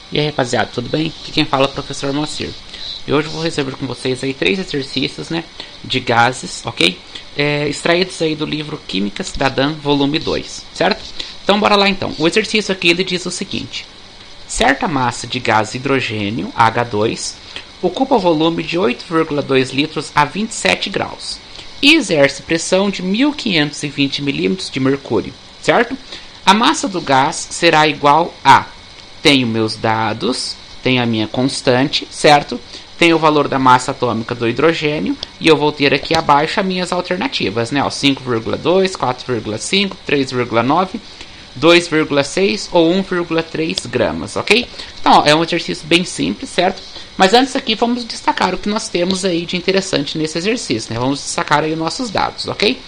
E aí, rapaziada, tudo bem? Aqui quem fala é o professor Moacir. E hoje eu vou resolver com vocês aí 3 exercícios, né, de gases, ok? Extraídos aí do livro Química Cidadã, volume 2, certo? Então bora lá então. O exercício aqui ele diz o seguinte: certa massa de gás hidrogênio, H2, ocupa o volume de 8,2 litros a 27 graus e exerce pressão de 1520 milímetros de mercúrio, certo? A massa do gás será igual a... Tenho meus dados, tenho a minha constante, certo? Tenho o valor da massa atômica do hidrogênio e eu vou ter aqui abaixo as minhas alternativas, né? 5,2, 4,5, 3,9, 2,6 ou 1,3 gramas, ok? Então, ó, é um exercício bem simples, certo? Mas antes aqui vamos destacar o que nós temos aí de interessante nesse exercício, né? Vamos destacar aí os nossos dados, ok?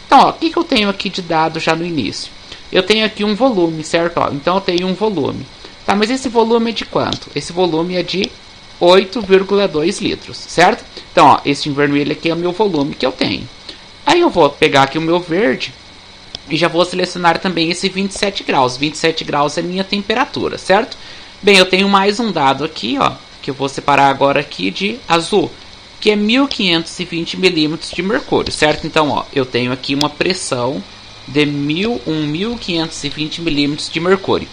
Então, ó, o que eu tenho aqui de dado já no início? Eu tenho aqui um volume, certo? Ó, então eu tenho um volume. Tá, mas esse volume é de quanto? Esse volume é de 8,2 litros, certo? Então, ó, esse em vermelho aqui é o meu volume que eu tenho. Aí eu vou pegar aqui o meu verde e já vou selecionar também esse 27 graus. 27 graus é minha temperatura, certo? Bem, eu tenho mais um dado aqui, ó, que eu vou separar agora aqui de azul, que é 1520 milímetros de mercúrio, certo? Então, ó, eu tenho aqui uma pressão de 1520 milímetros de mercúrio.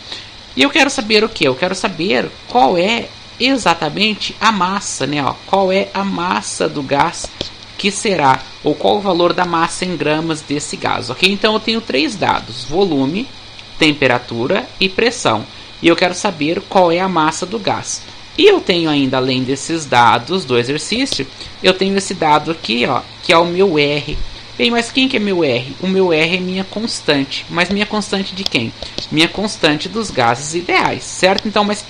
E eu quero saber o que? Eu quero saber qual é exatamente a massa, né? Ó, qual é a massa do gás que será, ou qual o valor da massa em gramas desse gás, ok? Então eu tenho 3 dados: volume, temperatura e pressão. E eu quero saber qual é a massa do gás. E eu tenho ainda, além desses dados do exercício, eu tenho esse dado aqui, ó, que é o meu R. Bem, mas quem que é meu R? O meu R é minha constante. Mas minha constante de quem? Minha constante dos gases ideais, certo? Então, mas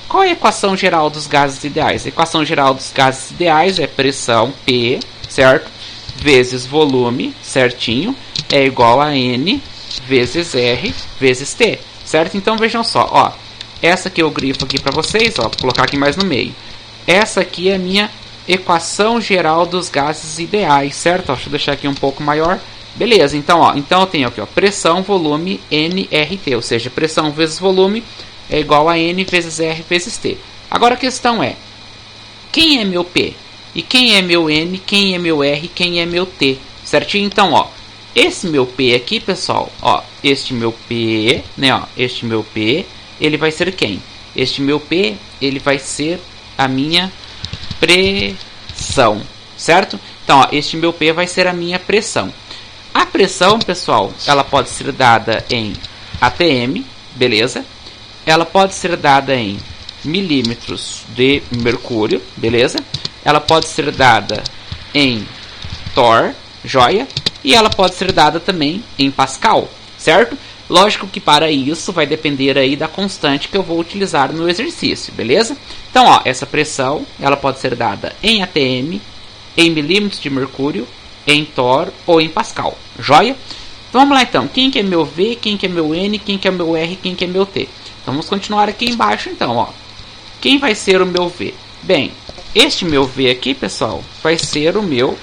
qual é a equação geral dos gases ideais? A equação geral dos gases ideais é pressão P, certo? Vezes volume, certinho, é igual a N vezes R vezes T, certo? Então, vejam só, ó. Essa aqui eu grifo aqui para vocês, ó, vou colocar aqui mais no meio. Essa aqui é a minha equação geral dos gases ideais, certo? Ó, deixa eu deixar aqui um pouco maior. Beleza, então, ó, então eu tenho aqui, ó, pressão, volume, nRT, ou seja, pressão vezes volume é igual a N vezes R vezes T. Agora a questão é, quem é meu P? E quem é meu N? Quem é meu R? Quem é meu T? Certinho? Então, ó, esse meu P aqui, pessoal, ó, este meu P, né, ó, este meu P, ele vai ser quem? Este meu P, ele vai ser a minha pressão, certo? Então, ó, este meu P vai ser a minha pressão. A pressão, pessoal, ela pode ser dada em ATM, beleza? Ela pode ser dada em milímetros de mercúrio, beleza? Ela pode ser dada em torr, joia? E ela pode ser dada também em Pascal, certo? Lógico que para isso vai depender aí da constante que eu vou utilizar no exercício, beleza? Então, ó, essa pressão, ela pode ser dada em ATM, em milímetros de mercúrio, em torr ou em Pascal, joia? Então, vamos lá então, quem que é meu V, quem que é meu N, quem que é meu R, quem que é meu T? Então, vamos continuar aqui embaixo então, ó. Quem vai ser o meu V? Bem, este meu V aqui, pessoal, vai ser o meu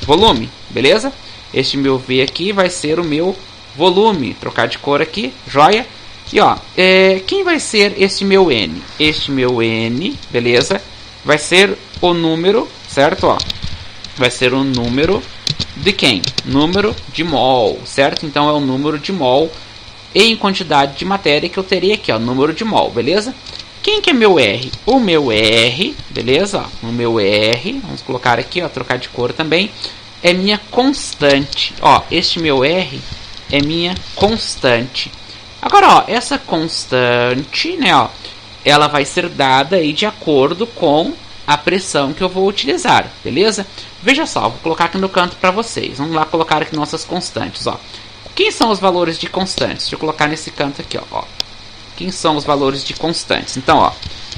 volume, beleza? Este meu V aqui vai ser o meu volume, trocar de cor aqui, joia? E ó, quem vai ser este meu N? Este meu N, beleza? Vai ser o número, certo? Ó, vai ser o número de quem? Número de mol, certo? Então é o número de mol em quantidade de matéria que eu teria aqui, ó, número de mol, beleza? Quem que é meu R? O meu R, beleza? Ó, o meu R, vamos colocar aqui, ó, trocar de cor também, é minha constante. Ó, este meu R é minha constante. Agora, ó, essa constante, né, ó, ela vai ser dada aí de acordo com a pressão que eu vou utilizar, beleza? Veja só, vou colocar aqui no canto para vocês. Vamos lá colocar aqui nossas constantes, ó. Quem são os valores de constantes? Deixa eu colocar nesse canto aqui, ó. Quem são os valores de constantes? Então, ó,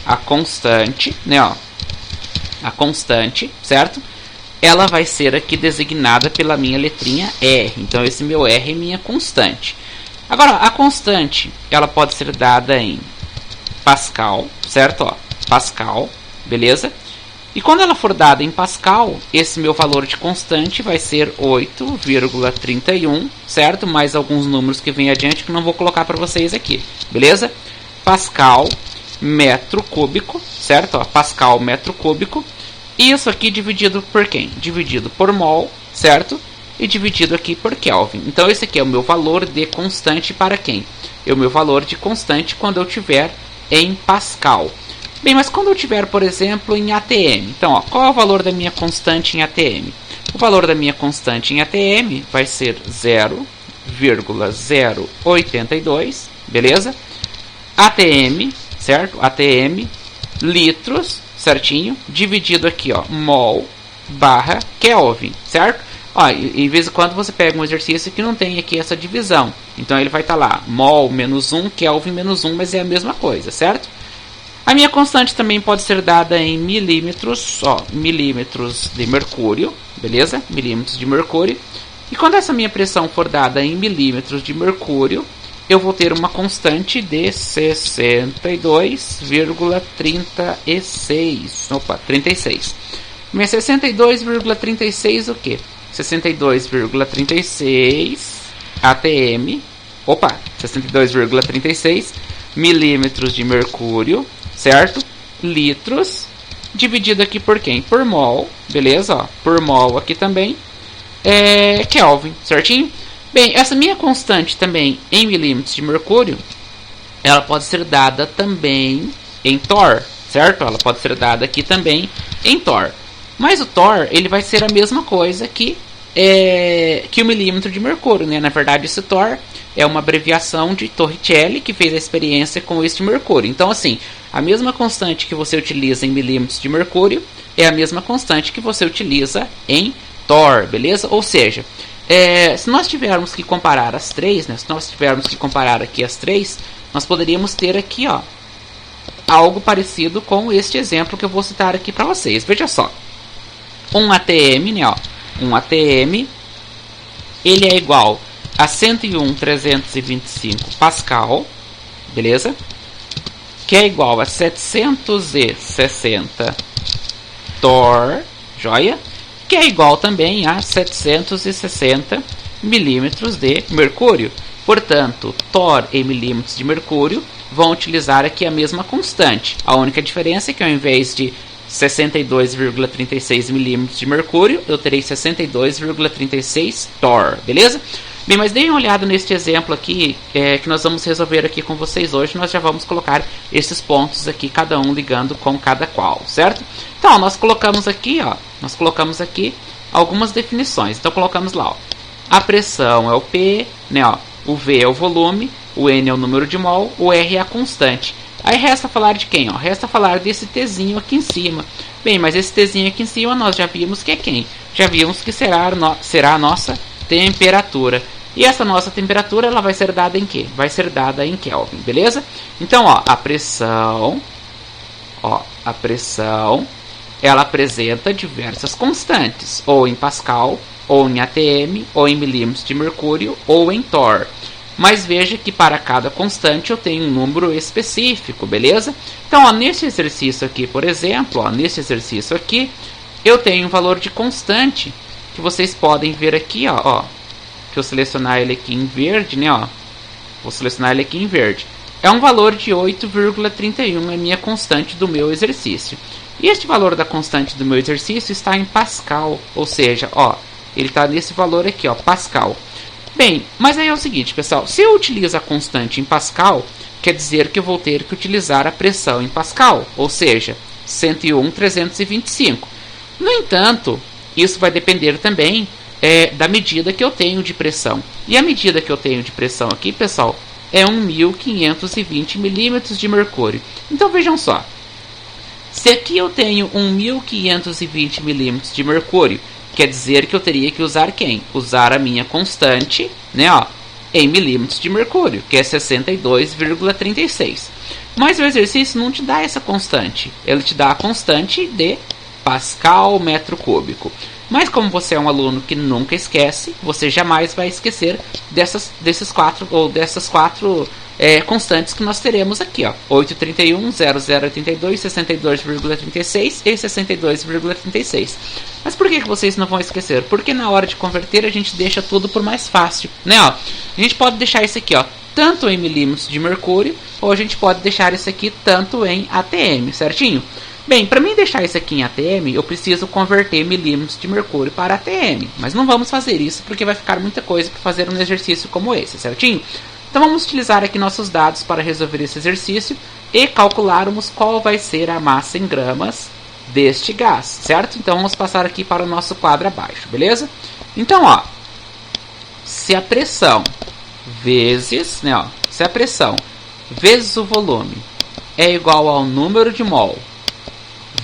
a constante, né, ó, a constante, certo? Ela vai ser aqui designada pela minha letrinha R. Então, esse meu R é minha constante. Agora, a constante, ela pode ser dada em Pascal, certo? Ó, Pascal, beleza? E quando ela for dada em Pascal, esse meu valor de constante vai ser 8,31, certo? Mais alguns números que vem adiante que não vou colocar para vocês aqui, beleza? Pascal metro cúbico, certo? Ó, Pascal metro cúbico. E isso aqui dividido por quem? Dividido por mol, certo? E dividido aqui por Kelvin. Então esse aqui é o meu valor de constante para quem? É o meu valor de constante quando eu tiver em Pascal. Bem, mas quando eu tiver, por exemplo, em ATM. Então, ó, qual é o valor da minha constante em ATM? O valor da minha constante em ATM vai ser 0,082, beleza? ATM, certo? ATM, litros, certinho, dividido aqui, ó, mol barra Kelvin, certo? Ó, e de vez em quando você pega um exercício que não tem aqui essa divisão. Então ele vai estar lá, mol menos 1, Kelvin menos 1, mas é a mesma coisa, certo? A minha constante também pode ser dada em milímetros, ó, milímetros de mercúrio, beleza? Milímetros de mercúrio. E quando essa minha pressão for dada em milímetros de mercúrio, eu vou ter uma constante de 62,36. Opa, 36. Minha 62,36 o quê? 62,36 ATM. Opa, 62,36 milímetros de mercúrio, certo? Litros, dividido aqui por quem? Por mol, beleza? Ó, por mol aqui também. Kelvin, certinho? Bem, essa minha constante também em milímetros de mercúrio, ela pode ser dada também em torr, certo? Ela pode ser dada aqui também em torr. Mas o torr, ele vai ser a mesma coisa que o milímetro de mercúrio, né? Na verdade, esse torr é uma abreviação de Torricelli, que fez a experiência com este mercúrio. Então, assim, a mesma constante que você utiliza em milímetros de mercúrio é a mesma constante que você utiliza em torr, beleza? Ou seja, se nós tivermos que comparar as três, né? Se nós tivermos que comparar aqui as três, nós poderíamos ter aqui, ó, algo parecido com este exemplo que eu vou citar aqui para vocês. Veja só, um ATM, né? Ó, um ATM, ele é igual a 101.325 Pascal, beleza? Que é igual a 760 torr, joia? Que é igual também a 760 milímetros de mercúrio. Portanto, torr e milímetros de mercúrio vão utilizar aqui a mesma constante. A única diferença é que ao invés de 62,36 milímetros de mercúrio, eu terei 62,36 torr, beleza? Bem, mas deem uma olhada neste exemplo aqui, que nós vamos resolver aqui com vocês hoje. Nós já vamos colocar esses pontos aqui, cada um ligando com cada qual, certo? Então, nós colocamos aqui, ó, algumas definições. Então, colocamos lá, ó, a pressão é o P, né, ó, o V é o volume, o N é o número de mol, o R é a constante. Aí resta falar de quem? Ó? Resta falar desse Tzinho aqui em cima. Bem, mas esse Tzinho aqui em cima nós já vimos que é quem? Já vimos que será a nossa temperatura. E essa nossa temperatura, ela vai ser dada em quê? Vai ser dada em Kelvin, beleza? Então, ó, a pressão, ela apresenta diversas constantes, ou em Pascal, ou em ATM, ou em milímetros de mercúrio, ou em torr. Mas veja que para cada constante eu tenho um número específico, beleza? Então, ó, nesse exercício aqui, por exemplo, ó, nesse exercício aqui, eu tenho um valor de constante, que vocês podem ver aqui, ó, que eu selecionar ele aqui em verde, né, ó. Vou selecionar ele aqui em verde. É um valor de 8,31, é minha constante do meu exercício. E este valor da constante do meu exercício está em Pascal, ou seja, ó, ele está nesse valor aqui, ó, Pascal. Bem, mas aí é o seguinte, pessoal, se eu utilizo a constante em Pascal, quer dizer que eu vou ter que utilizar a pressão em Pascal, ou seja, 101.325. No entanto, isso vai depender também da medida que eu tenho de pressão. E a medida que eu tenho de pressão aqui, pessoal, é 1.520 milímetros de mercúrio. Então vejam só, se aqui eu tenho 1.520 milímetros de mercúrio, quer dizer que eu teria que usar quem? Usar a minha constante, né, ó, em milímetros de mercúrio, que é 62,36. Mas o exercício não te dá essa constante. Ele te dá a constante de Pascal metro cúbico. Mas como você é um aluno que nunca esquece, você jamais vai esquecer dessas quatro constantes que nós teremos aqui, ó, 831, 0082, 62,36 e 62,36. Mas por que vocês não vão esquecer? Porque na hora de converter a gente deixa tudo por mais fácil, né? Ó, a gente pode deixar isso aqui, ó, tanto em milímetros de mercúrio, ou a gente pode deixar isso aqui tanto em ATM, certinho? Bem, para mim deixar isso aqui em ATM, eu preciso converter milímetros de mercúrio para ATM, mas não vamos fazer isso porque vai ficar muita coisa para fazer um exercício como esse, certinho? Então vamos utilizar aqui nossos dados para resolver esse exercício e calcularmos qual vai ser a massa em gramas deste gás, certo? Então vamos passar aqui para o nosso quadro abaixo, beleza? Então, ó, se a pressão vezes, né, ó, se a pressão vezes o volume é igual ao número de mol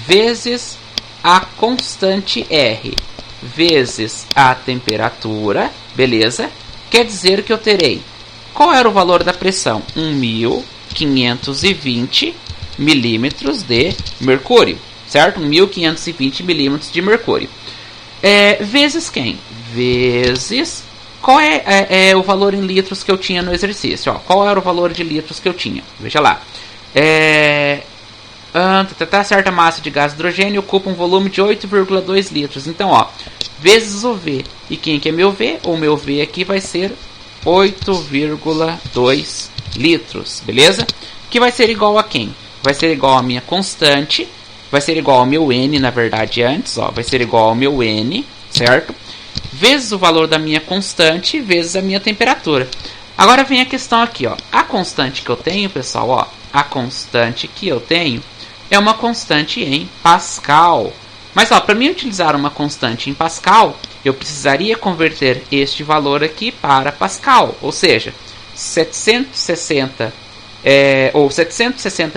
vezes a constante R vezes a temperatura, beleza? Quer dizer que eu terei, qual era o valor da pressão? 1.520 milímetros de mercúrio, certo? 1.520 milímetros de mercúrio. Vezes quem? Vezes... Qual é o valor em litros que eu tinha no exercício? Ó, qual era o valor de litros que eu tinha? Veja lá. Certa massa de gás hidrogênio ocupa um volume de 8,2 litros. Então, ó, vezes o V. E quem que é meu V? O meu V aqui vai ser 8,2 litros, beleza? Que vai ser igual a quem? Vai ser igual a minha constante. Vai ser igual ao meu N, na verdade, antes. Ó, vai ser igual ao meu N, certo? Vezes o valor da minha constante vezes a minha temperatura. Agora vem a questão aqui, ó. A constante que eu tenho, pessoal, ó, a constante que eu tenho é uma constante em Pascal. Mas, ó, para mim utilizar uma constante em Pascal, eu precisaria converter este valor aqui para Pascal, ou seja, 760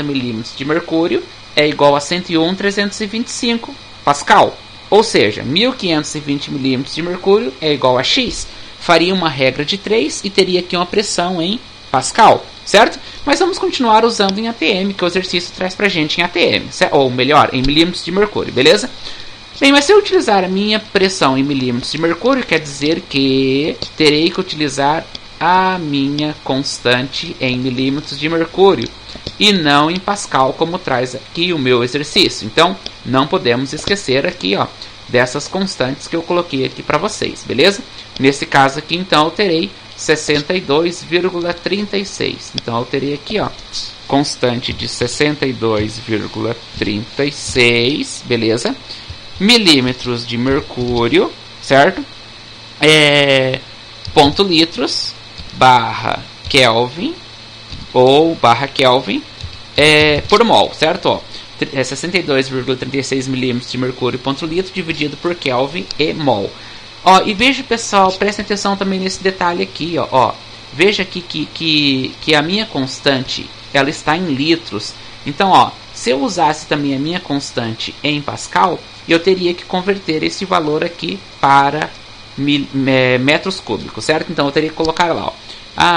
milímetros de mercúrio é igual a 101.325 Pascal. Ou seja, 1.520 milímetros de mercúrio é igual a X. Faria uma regra de 3 e teria aqui uma pressão em Pascal, certo? Mas vamos continuar usando em ATM, que o exercício traz pra gente em ATM, ou melhor, em milímetros de mercúrio, beleza? Bem, mas se eu utilizar a minha pressão em milímetros de mercúrio, quer dizer que terei que utilizar a minha constante em milímetros de mercúrio e não em Pascal, como traz aqui o meu exercício. Então, não podemos esquecer aqui, ó, dessas constantes que eu coloquei aqui para vocês, beleza? Nesse caso aqui, então, eu terei 62,36. Então, eu terei aqui, ó, constante de 62,36, beleza? Milímetros de mercúrio, certo? Ponto litros barra Kelvin ou barra Kelvin por mol, certo? Ó, 62,36 milímetros de mercúrio ponto litro dividido por Kelvin e mol. Ó, e veja, pessoal, prestem atenção também nesse detalhe aqui, ó. Veja aqui que a minha constante ela está em litros. Então, ó, se eu usasse também a minha constante em Pascal, eu teria que converter esse valor aqui para metros cúbicos, certo? Então eu teria que colocar lá, ó,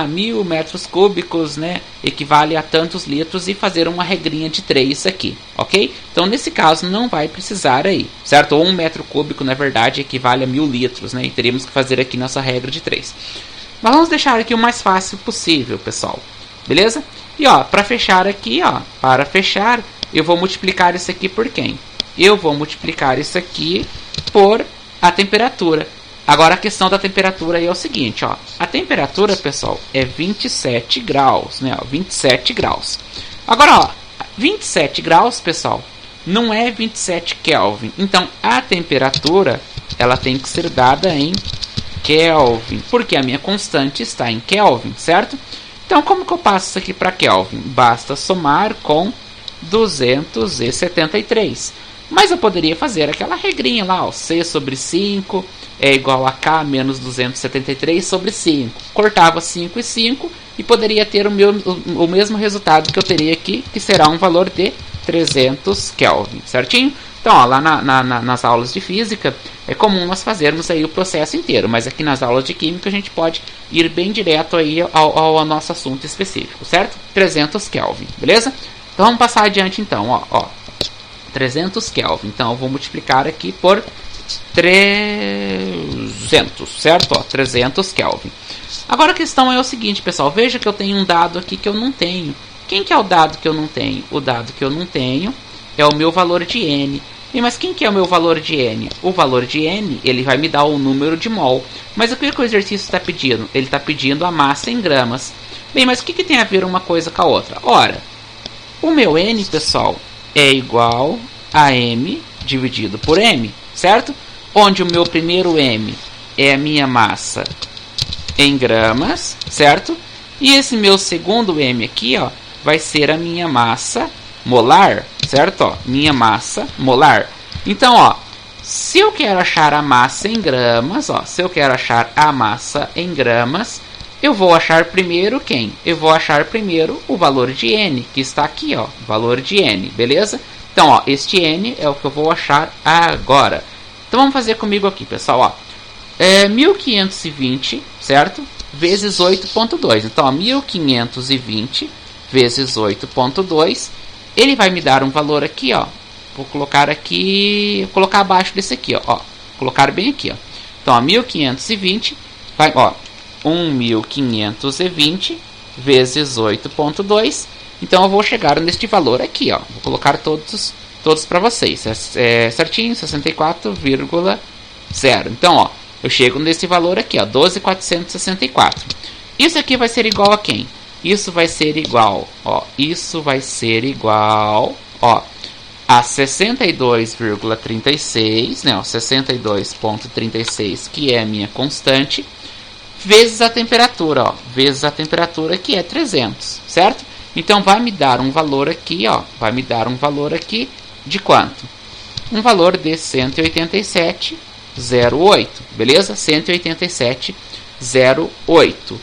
1.000 metros cúbicos, né, equivale a tantos litros e fazer uma regrinha de 3 aqui, ok? Então nesse caso não vai precisar aí, certo? Ou 1 metro cúbico, na verdade, equivale a 1.000 litros, né? E teríamos que fazer aqui nossa regra de 3. Mas vamos deixar aqui o mais fácil possível, pessoal, beleza? E ó, para fechar aqui, ó, para fechar, eu vou multiplicar isso aqui por quem? Eu vou multiplicar isso aqui por a temperatura. Agora a questão da temperatura aí é o seguinte, ó. A temperatura, pessoal, é 27 graus, né? Ó, 27 graus. Agora, ó, 27 graus, pessoal, não é 27 Kelvin. Então, a temperatura, ela tem que ser dada em Kelvin, porque a minha constante está em Kelvin, certo? Então, como que eu passo isso aqui para Kelvin? Basta somar com 273. Mas eu poderia fazer aquela regrinha lá, ó, C sobre 5 é igual a K menos 273 sobre 5. Cortava 5 e 5 e poderia ter o mesmo resultado que eu teria aqui, que será um valor de 300 Kelvin, certinho? Então, ó, lá nas aulas de física, é comum nós fazermos aí o processo inteiro, mas aqui nas aulas de química a gente pode ir bem direto aí ao nosso assunto específico, certo? 300 Kelvin, beleza? Então, vamos passar adiante então, ó. 300 Kelvin, então eu vou multiplicar aqui por 300, certo? Ó, 300 Kelvin. Agora a questão é o seguinte, pessoal, veja que eu tenho um dado aqui que eu não tenho. Quem que é o dado que eu não tenho? O dado que eu não tenho é o meu valor de N. Mas quem que é o meu valor de N? O valor de N, ele vai me dar o número de mol. Mas o que o exercício está pedindo? Ele está pedindo a massa em gramas. Bem, mas o que tem a ver uma coisa com a outra? Ora, o meu N, pessoal, é igual a M dividido por M, certo? Onde o meu primeiro M é a minha massa em gramas, certo? E esse meu segundo M aqui, ó, vai ser a minha massa molar, certo? Ó, minha massa molar. Então, ó, se eu quero achar a massa em gramas, ó, se eu quero achar a massa em gramas, eu vou achar primeiro quem? Eu vou achar primeiro o valor de N, que está aqui, ó, valor de N, beleza? Então, ó, este N é o que eu vou achar agora. Então, vamos fazer comigo aqui, pessoal, ó. 1520, certo? Vezes 8.2. Então, ó, 1520 vezes 8.2, ele vai me dar um valor aqui, ó. Vou colocar aqui, vou colocar abaixo desse aqui, ó. Colocar bem aqui, ó. Então, ó, 1520 vai, ó, 1520 vezes 8.2. Então, eu vou chegar neste valor aqui, ó. Vou colocar todos para vocês. Certinho, 64,0. Então, ó, eu chego nesse valor aqui, ó, 12.464. Isso aqui vai ser igual a quem? Isso vai ser igual, ó, isso vai ser igual, ó, a 62,36, né, ó, 62,36, que é a minha constante, vezes a temperatura, ó, vezes a temperatura, que é 300, certo? Então, vai me dar um valor aqui, ó, vai me dar um valor aqui de quanto? Um valor de 187,08, beleza? 187,08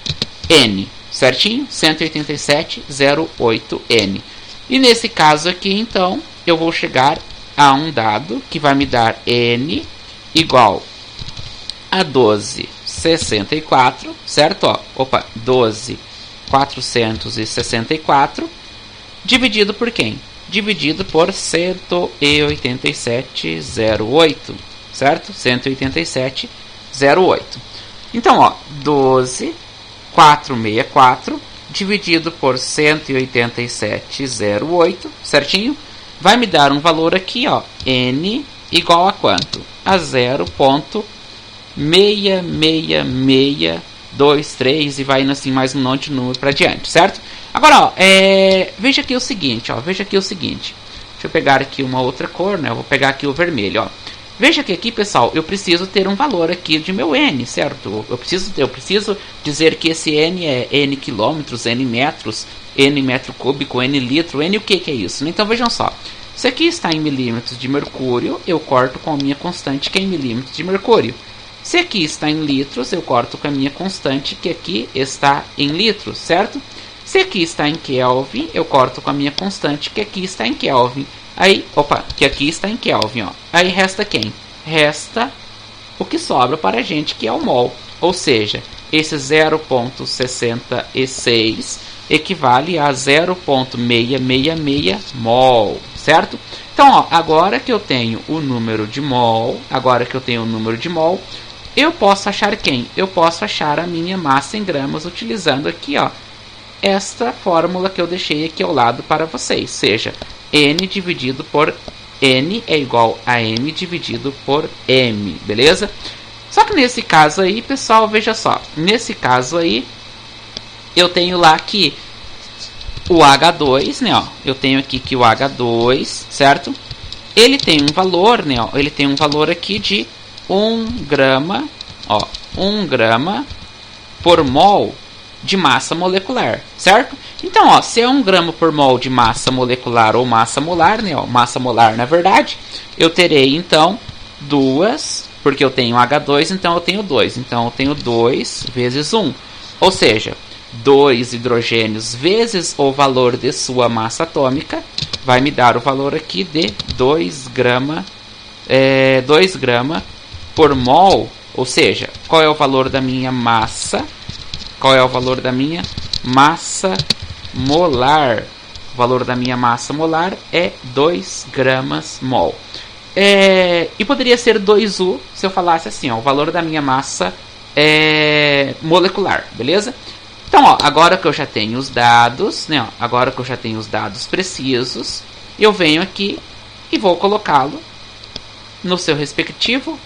N, certinho? 187,08 N. E nesse caso aqui, então, eu vou chegar a um dado que vai me dar N igual a 12,64, certo? Ó, opa, 12.464 dividido por quem? Dividido por 187,08, certo? 187,08. Então, ó, 12.464 dividido por 187,08, certinho? Vai me dar um valor aqui, ó, N igual a quanto? A 0.66623 e vai indo assim mais um monte de número para diante, certo? Agora, ó, veja aqui o seguinte, ó, veja aqui o seguinte. Deixa eu pegar aqui uma outra cor, né? Eu vou pegar aqui o vermelho, ó. Veja que aqui, pessoal, eu preciso ter um valor aqui de meu N, certo? Eu preciso dizer que esse N é N quilômetros, N metros, N metro cúbico, N litro, N o que é isso? Então, vejam só. Se aqui está em milímetros de mercúrio, eu corto com a minha constante, que é em milímetros de mercúrio. Se aqui está em litros, eu corto com a minha constante, que aqui está em litros, certo? Se aqui está em Kelvin, eu corto com a minha constante, que aqui está em Kelvin. Aí, opa, que aqui está em Kelvin, ó. Aí resta quem? Resta o que sobra para a gente, que é o mol. Ou seja, esse 0,66 equivale a 0,666 mol, certo? Então, ó, agora que eu tenho o número de mol, eu posso achar quem? Eu posso achar a minha massa em gramas utilizando aqui, ó, esta fórmula que eu deixei aqui ao lado para vocês, seja N dividido por N é igual a M dividido por M, beleza? Só que nesse caso aí, pessoal, veja só, nesse caso aí, eu tenho lá que o H2, né, ó, eu tenho aqui que o H2, certo? Ele tem um valor, né, ó, ele tem um valor aqui de 1 grama, ó, 1 grama por mol de massa molecular, certo? Então, ó, se é 1 grama por mol de massa molecular ou massa molar, né, ó, massa molar na verdade, eu terei então 2, porque eu tenho H2, então eu tenho 2. Então eu tenho 2 vezes 1, ou seja, 2 hidrogênios vezes o valor de sua massa atômica vai me dar o valor aqui de 2 grama por mol, ou seja, qual é o valor da minha massa? Qual é o valor da minha massa molar? O valor da minha massa molar é 2 gramas mol. E poderia ser 2U se eu falasse assim, ó, o valor da minha massa molecular, beleza? Então, ó, agora que eu já tenho os dados, né, ó, agora que eu já tenho os dados precisos, eu venho aqui e vou colocá-lo no seu respectivo,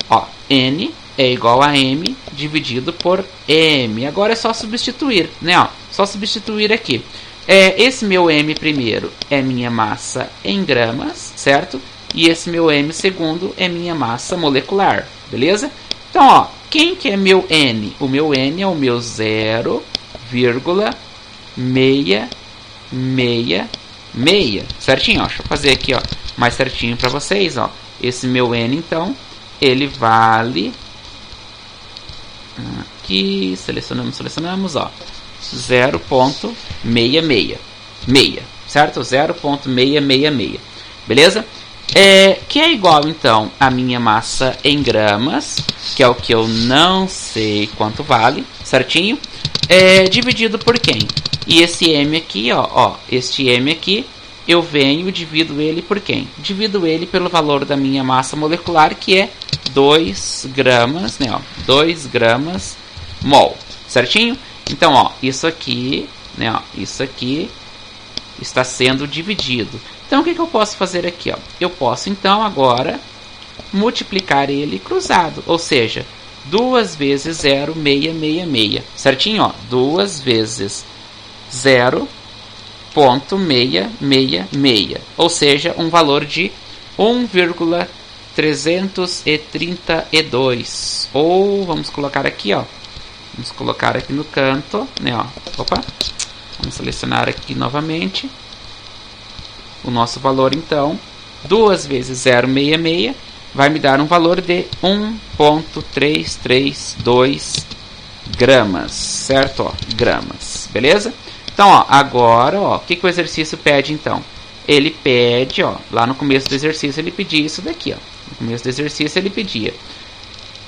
ó, N é igual a M dividido por M. Agora é só substituir, né? Ó, só substituir aqui. Esse meu M primeiro é minha massa em gramas, certo? E esse meu M segundo é minha massa molecular, beleza? Então, ó, quem que é meu N? O meu N é o meu 0,666, certinho? Ó, deixa eu fazer aqui, ó, mais certinho para vocês, ó. Esse meu N, então, ele vale... Aqui, selecionamos, ó, 0,666, certo? 0,666, beleza? Que é igual, então, a minha massa em gramas, que é o que eu não sei quanto vale, certinho? Dividido por quem? E esse M aqui, ó, este M aqui, eu venho e divido ele por quem? Divido ele pelo valor da minha massa molecular, que é 2 gramas, né, ó, 2 gramas mol, certinho? Então, ó, isso aqui, né, ó, isso aqui está sendo dividido. Então, o que eu posso fazer aqui? Ó? Eu posso, então, agora multiplicar ele cruzado. Ou seja, 2 vezes 0,666. Certinho? Ó? 2 vezes 0,666. Ou seja, um valor de 1,332. Ou, vamos colocar aqui, ó. Vamos colocar aqui no canto, né? Ó. Opa! Vamos selecionar aqui novamente o nosso valor, então. 2 vezes 0,66 vai me dar um valor de 1,332 gramas, certo? Ó, gramas, beleza? Então, ó, agora, ó, o que o exercício pede, então? Ele pede, ó, lá no começo do exercício ele pedia isso daqui, ó. No começo do exercício ele pedia: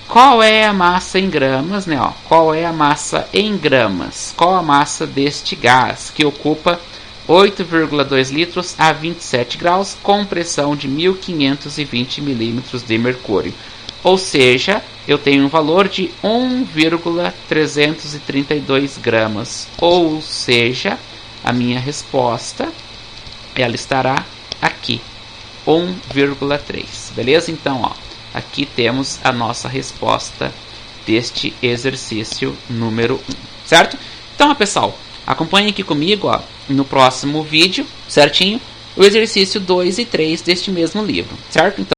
qual é a massa em gramas, né? Ó, qual é a massa em gramas? Qual a massa deste gás que ocupa 8,2 litros a 27 graus com pressão de 1520 milímetros de mercúrio? Ou seja, eu tenho um valor de 1,332 gramas. Ou seja, a minha resposta, ela estará aqui, 1,3. Beleza? Então, ó, aqui temos a nossa resposta deste exercício número 1, certo? Então, pessoal, acompanhem aqui comigo, ó, no próximo vídeo, certinho, o exercício 2 e 3 deste mesmo livro, certo? Então,